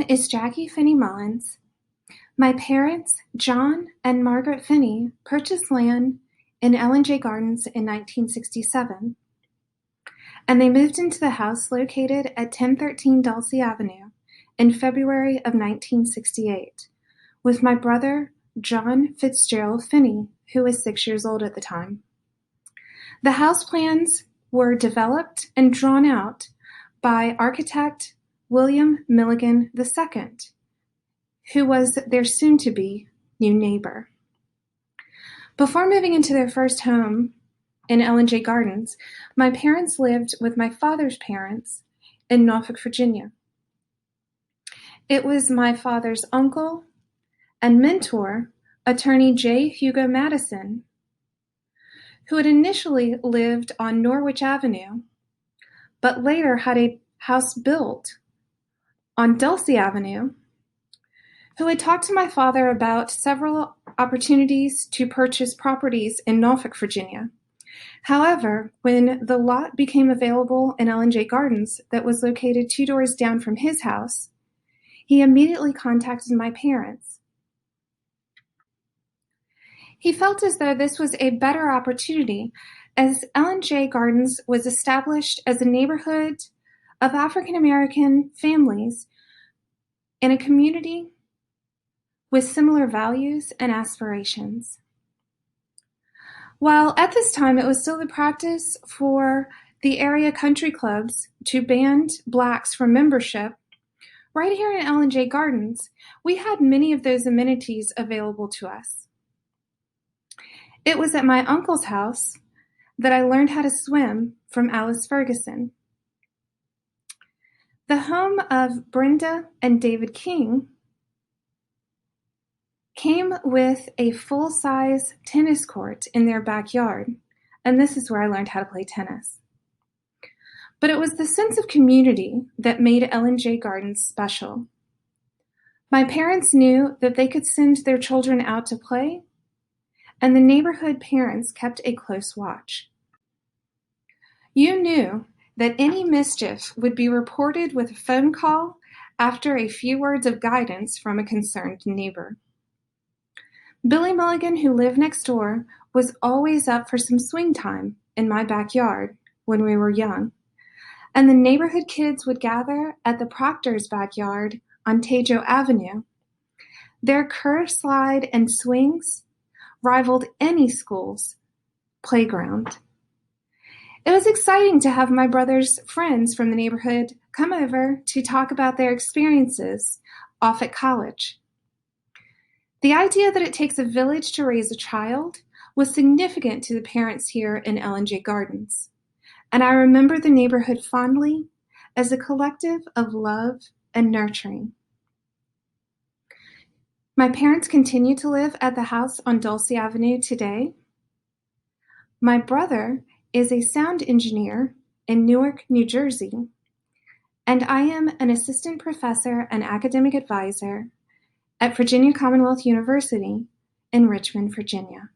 is Jackie Finney Mullins. My parents, John and Margaret Finney, purchased land in L&J Gardens in 1967, and they moved into the house located at 1013 Dulcie-Avenue in February of 1968 with my brother, John Fitzgerald Finney, who was 6 years old at the time. The house plans were developed and drawn out by architect William Milligan II, who was their soon-to-be new neighbor. Before moving into their first home in L&J Gardens, my parents lived with my father's parents in Norfolk, Virginia. It was my father's uncle and mentor, attorney J. Hugo Madison, who had initially lived on Norwich Avenue, but later had a house built on Dulcie Avenue, who had talked to my father about several opportunities to purchase properties in Norfolk, Virginia. However, when the lot became available in L&J Gardens that was located 2 doors down from his house, he immediately contacted my parents. He felt as though this was a better opportunity, as L&J Gardens was established as a neighborhood of African American families in a community with similar values and aspirations. While at this time it was still the practice for the area country clubs to ban blacks from membership, right here in L&J Gardens, we had many of those amenities available to us. It was at my uncle's house that I learned how to swim from Alice Ferguson. The home of Brenda and David King came with a full-size tennis court in their backyard, and this is where I learned how to play tennis. But it was the sense of community that made L&J Gardens special. My parents knew that they could send their children out to play, and the neighborhood parents kept a close watch. You knew that any mischief would be reported with a phone call after a few words of guidance from a concerned neighbor. Billy Milligan, who lived next door, was always up for some swing time in my backyard when we were young, and the neighborhood kids would gather at the Proctor's backyard on Tejo Avenue. Their curve slide and swings rivaled any school's playground. It was exciting to have my brother's friends from the neighborhood come over to talk about their experiences off at college. The idea that it takes a village to raise a child was significant to the parents here in L&J Gardens, and I remember the neighborhood fondly as a collective of love and nurturing. My parents continue to live at the house on Dulcie Avenue today. My brother is a sound engineer in Newark, New Jersey, and I am an assistant professor and academic advisor at Virginia Commonwealth University in Richmond, Virginia.